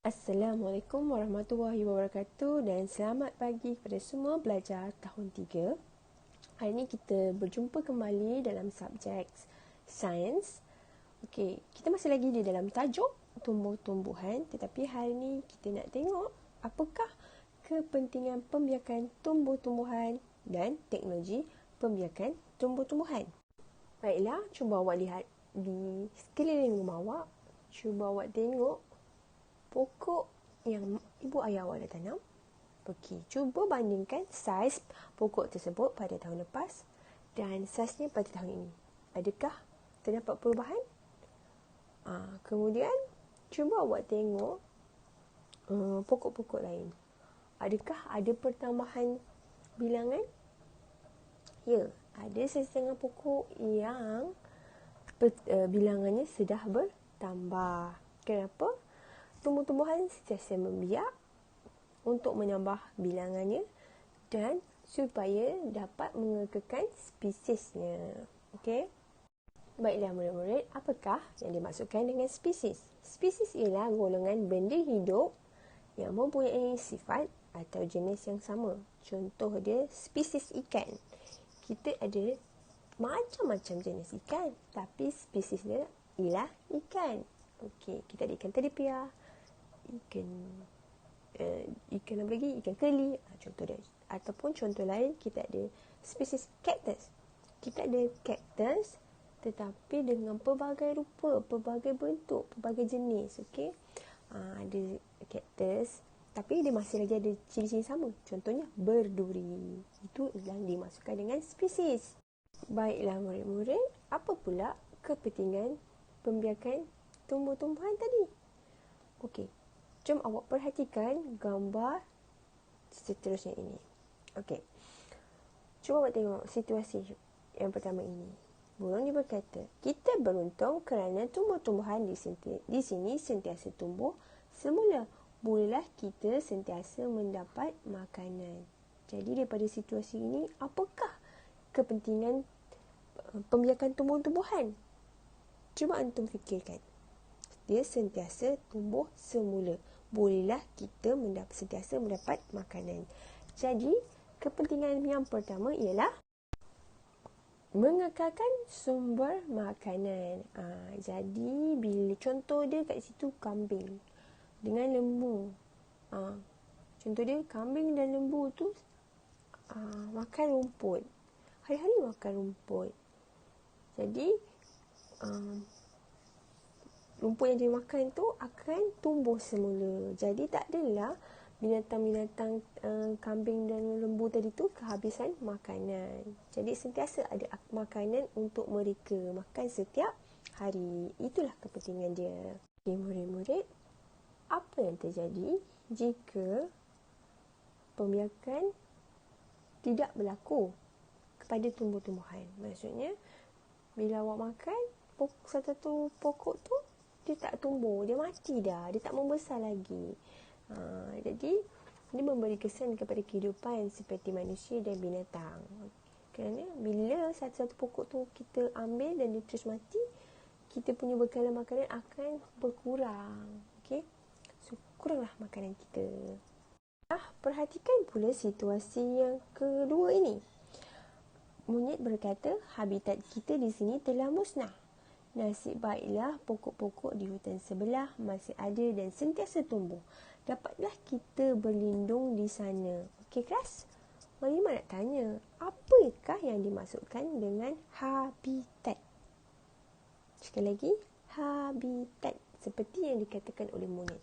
Assalamualaikum warahmatullahi wabarakatuh dan selamat pagi kepada semua pelajar tahun 3. Hari ini kita berjumpa kembali dalam subjek sains. Okey, kita masih lagi di dalam tajuk tumbuh-tumbuhan, tetapi hari ini kita nak tengok apakah kepentingan pembiakan tumbuh-tumbuhan dan teknologi pembiakan tumbuh-tumbuhan. Baiklah, cuba awak lihat di sekeliling rumah awak. Cuba awak tengok pokok yang ibu ayah awak dah tanam. Okey, cuba bandingkan saiz pokok tersebut pada tahun lepas dan saiznya pada tahun ini. Adakah terdapat perubahan? Kemudian, cuba awak tengok pokok-pokok lain. Adakah ada pertambahan bilangan? Ya, ada setengah pokok yang bilangannya sudah bertambah. Kenapa? Tumbuh-tumbuhan sentiasa membiak untuk menambah bilangannya dan supaya dapat mengekalkan spesiesnya. Okey. Baiklah murid-murid, apakah yang dimaksudkan dengan spesies? Spesies ialah golongan benda hidup yang mempunyai sifat atau jenis yang sama. Contoh dia spesies ikan. Kita ada macam-macam jenis ikan, tapi spesies dia ialah ikan. Okey, kita ada ikan telipia, ikan apa lagi? Ikan keli, contoh dia. Ataupun contoh lain, kita ada spesies kaktus. Kita ada kaktus tetapi dengan pelbagai rupa, pelbagai bentuk, pelbagai jenis. Okey. Ada kaktus tapi dia masih lagi ada ciri-ciri sama. Contohnya berduri. Itu yang dimasukkan dengan spesies. Baiklah murid-murid, apa pula kepentingan pembiakan tumbuh-tumbuhan tadi? Okey. Jom awak perhatikan gambar seterusnya ini. Okey. Cuba awak tengok situasi yang pertama ini. Burung ni berkata, kita beruntung kerana tumbuh-tumbuhan di sini sentiasa tumbuh semula. Bolehlah kita sentiasa mendapat makanan. Jadi daripada situasi ini, apakah kepentingan pembiakan tumbuh-tumbuhan? Cuba antum fikirkan. Dia sentiasa tumbuh semula. Bolehlah kita sentiasa mendapat makanan. Jadi, kepentingan yang pertama ialah mengekalkan sumber makanan. Jadi, bila contoh dia kat situ kambing dengan lembu. Contoh dia kambing dan lembu tu makan rumput. Hari-hari makan rumput. Jadi, rumput yang dimakan tu akan tumbuh semula. Jadi tak adalah binatang-binatang kambing dan lembu tadi tu kehabisan makanan. Jadi sentiasa ada makanan untuk mereka makan setiap hari. Itulah kepentingan dia. Okay, murid-murid, apa yang terjadi jika pembiakan tidak berlaku kepada tumbuh-tumbuhan? Maksudnya, bila awak makan satu pokok tu, dia tak tumbuh, dia mati dah, dia tak membesar lagi. Jadi, dia memberi kesan kepada kehidupan seperti manusia dan binatang. Kerana bila satu-satu pokok tu kita ambil dan dia terus mati, kita punya bekalan makanan akan berkurang. Okay? So, kuranglah makanan kita. Perhatikan pula situasi yang kedua ini. Monyet berkata, habitat kita di sini telah musnah. Nasib baiklah pokok-pokok di hutan sebelah masih ada dan sentiasa tumbuh. Dapatlah kita berlindung di sana. Okey kelas? Malimah nak tanya, apakah yang dimaksudkan dengan habitat? Sekali lagi, habitat. Seperti yang dikatakan oleh monyet.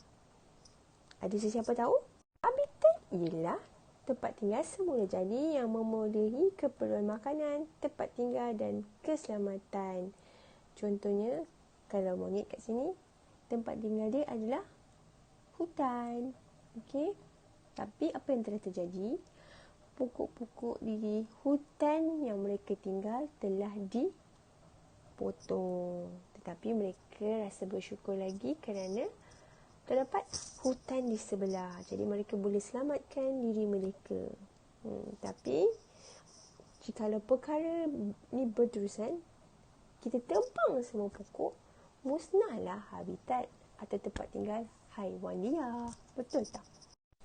Ada sesiapa tahu? Habitat ialah tempat tinggal semula jadi yang memenuhi keperluan makanan, tempat tinggal dan keselamatan. Contohnya, kalau monyet kat sini, tempat tinggal dia adalah hutan. Okey? Tapi apa yang telah terjadi? Pokok-pokok di hutan yang mereka tinggal telah dipotong. Tetapi mereka rasa bersyukur lagi kerana terdapat hutan di sebelah. Jadi mereka boleh selamatkan diri mereka. Tapi, jikalau perkara ni berterusan, kita tebang semua pokok, musnahlah habitat atau tempat tinggal haiwan liar. Betul tak?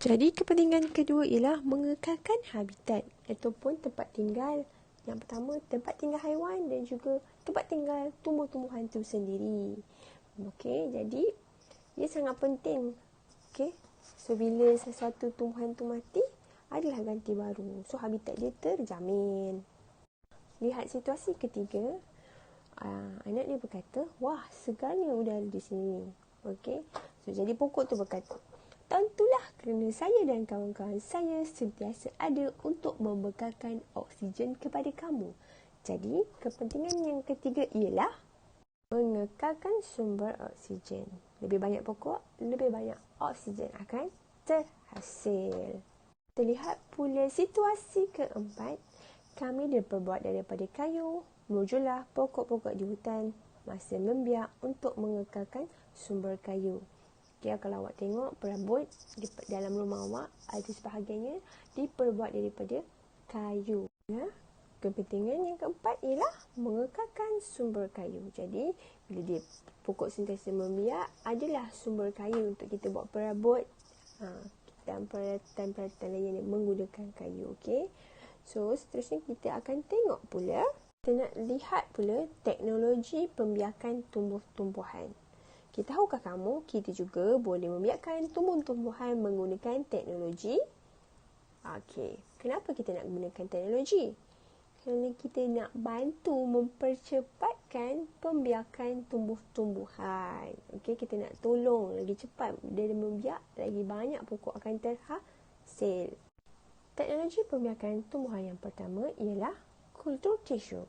Jadi kepentingan kedua ialah mengekalkan habitat ataupun tempat tinggal. Yang pertama, tempat tinggal haiwan dan juga tempat tinggal tumbuh-tumbuhan itu sendiri. Okey, jadi ia sangat penting. Okey. So bila sesuatu tumbuhan tu mati, adalah ganti baru. So habitat dia terjamin. Lihat situasi ketiga. Anak dia berkata, wah, segarnya udara di sini. Okey. So jadi pokok tu berkata, tentulah kerana saya dan kawan-kawan saya sentiasa ada untuk membekalkan oksigen kepada kamu. Jadi, kepentingan yang ketiga ialah mengekalkan sumber oksigen. Lebih banyak pokok, lebih banyak oksigen akan terhasil. Terlihat pula situasi keempat. Kami diperbuat daripada kayu, merujulah pokok-pokok di hutan masa membiak untuk mengekalkan sumber kayu. Okay, kalau awak tengok perabot di dalam rumah awak, ada sebahagiannya diperbuat daripada kayu. Ya? Kepentingan yang keempat ialah mengekalkan sumber kayu. Jadi, bila dia pokok sentiasa membiak, adalah sumber kayu untuk kita buat perabot dan peralatan-peralatan lain yang menggunakan kayu. Okay? So, seterusnya kita akan tengok pula, kita nak lihat pula teknologi pembiakan tumbuh-tumbuhan. Tahukah kamu, kita juga boleh membiarkan tumbuh-tumbuhan menggunakan teknologi? Okey, kenapa kita nak gunakan teknologi? Kerana kita nak bantu mempercepatkan pembiakan tumbuh-tumbuhan. Okey, kita nak tolong lagi cepat dia membiak, lagi banyak pokok akan terhasil. Teknologi pembiakan tumbuhan yang pertama ialah kultur tisu.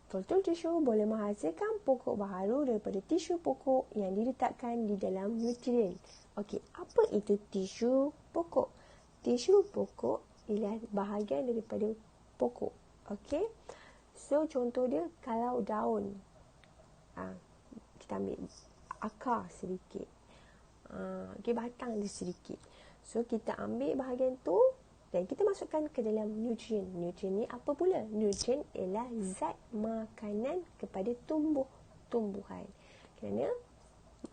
Kultur tisu boleh menghasilkan pokok baharu daripada tisu pokok yang diletakkan di dalam nutrien. Okey, apa itu tisu pokok? Tisu pokok ialah bahagian daripada pokok. Okey. So contoh dia kalau daun. Kita ambil akar sedikit. Okey, batang dia sedikit. So kita ambil bahagian tu dan kita masukkan ke dalam nutrien. Nutrien ni apa pula? Nutrien ialah zat makanan kepada tumbuh-tumbuhan. Kerana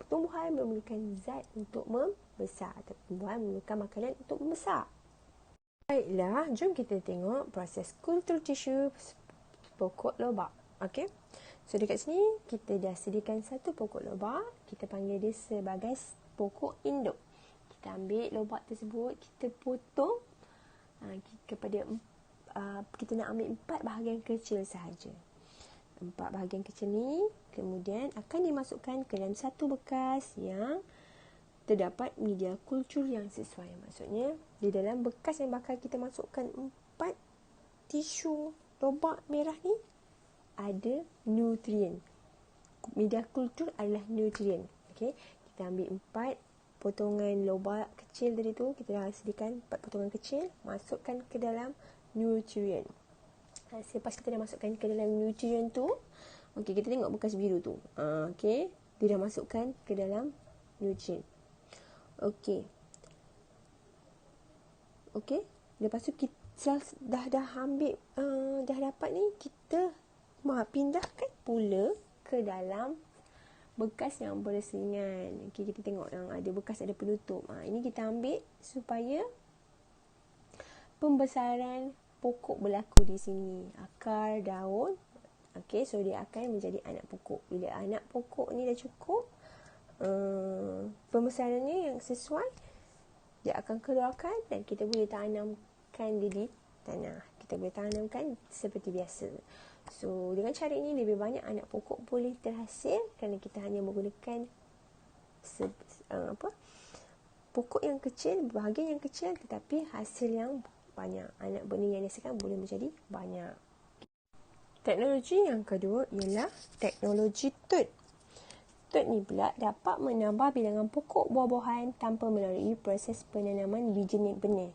tumbuhan memerlukan zat untuk membesar. Tumbuhan memerlukan makanan untuk membesar. Baiklah, jom kita tengok proses kultur tisu pokok lobak. Okey. So dekat sini kita dah sediakan satu pokok lobak. Kita panggil dia sebagai pokok induk. Kita ambil lobak tersebut, kita potong kita nak ambil 4 bahagian kecil sahaja. 4 bahagian kecil ni kemudian akan dimasukkan ke dalam satu bekas yang terdapat media kultur yang sesuai. Maksudnya di dalam bekas yang bakal kita masukkan 4 tisu lobak merah ni ada nutrien. Media kultur adalah nutrien. Okey, kita ambil 4 potongan lobak kecil tadi tu, kita dah sediakan 4 potongan kecil, masukkan ke dalam nutrien. Selepas kita dah masukkan ke dalam nutrien tu, okey, kita tengok bekas biru tu. Okey, dia dah masukkan ke dalam nutrien. Okey. Okey, lepas tu kita dah ambil dah dapat ni, kita pindahkan pula ke dalam bekas yang berselingan. Okay, kita tengok yang ada bekas ada penutup. Ini kita ambil supaya pembesaran pokok berlaku di sini. Akar, daun. Okey, so dia akan menjadi anak pokok. Bila anak pokok ni dah cukup, pembesarannya yang sesuai, dia akan keluarkan dan kita boleh tanamkan dia di tanah. Kita boleh tanamkan seperti biasa. So, dengan cara ini lebih banyak anak pokok boleh terhasil kerana kita hanya menggunakan pokok yang kecil, bahagian yang kecil tetapi hasil yang banyak. Anak benih yang dihasilkan boleh menjadi banyak. Teknologi yang kedua ialah teknologi tut. Tut ni pula dapat menambah bilangan pokok buah-buahan tanpa melalui proses penanaman biji benih.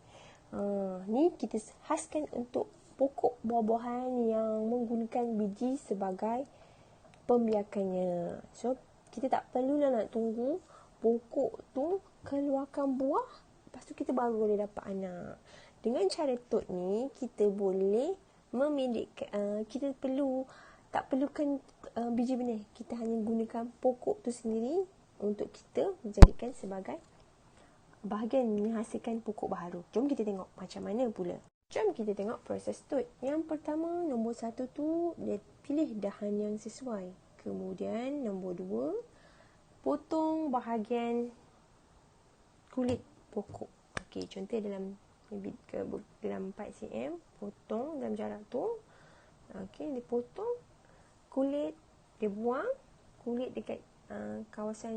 Ni kita khaskan untuk pokok buah-buahan yang menggunakan biji sebagai pembiakannya. So, kita tak perlulah nak tunggu pokok tu keluarkan buah, lepas tu kita baru boleh dapat anak. Dengan cara tut ni, kita boleh kita tak perlukan biji benih. Kita hanya gunakan pokok tu sendiri, untuk kita menjadikan sebagai bahagian menghasilkan pokok baharu. Jom kita tengok macam mana pula. Jom kita tengok proses tut. Yang pertama, nombor 1 tu, dia pilih dahan yang sesuai. Kemudian nombor 2, potong bahagian kulit pokok. Okey, contoh dalam 4 cm, potong dalam jarak tu. Okey, dia potong kulit, dia buang kulit dekat kawasan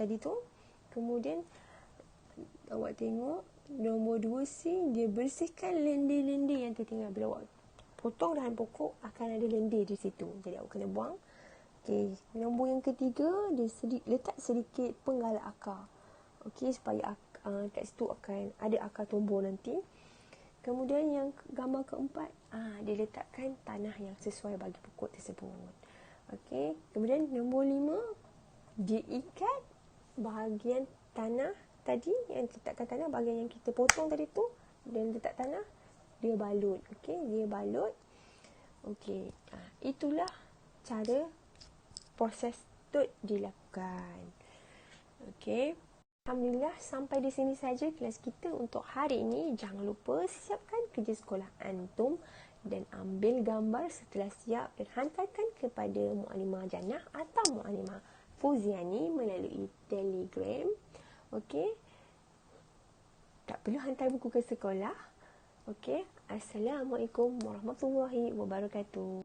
tadi tu. Kemudian awak tengok nombor 2C, dia bersihkan lendir-lendir yang tertinggal. Bila awak potong dahan pokok, akan ada lendir di situ, jadi awak kena buang. Okey, nombor yang ketiga, dia letak sedikit penggal akar. Okey, supaya kat situ akan ada akar tumbuh nanti. Kemudian yang gambar keempat, dia letakkan tanah yang sesuai bagi pokok tersebut. Okey, kemudian nombor 5, dia ikat bahagian tanah tadi, yang letakkan tanah, bahagian yang kita potong tadi tu, dan letak tanah, dia balut. Okey, dia balut. Okey, itulah cara proses tut dilakukan. Okey. Alhamdulillah, sampai di sini saja kelas kita untuk hari ini. Jangan lupa siapkan kerja sekolah antum dan ambil gambar setelah siap dan hantarkan kepada Muallimah Jannah atau Muallimah Fuziani melalui Telegram. Okey. Tak perlu hantar buku ke sekolah. Okey. Assalamualaikum warahmatullahi wabarakatuh.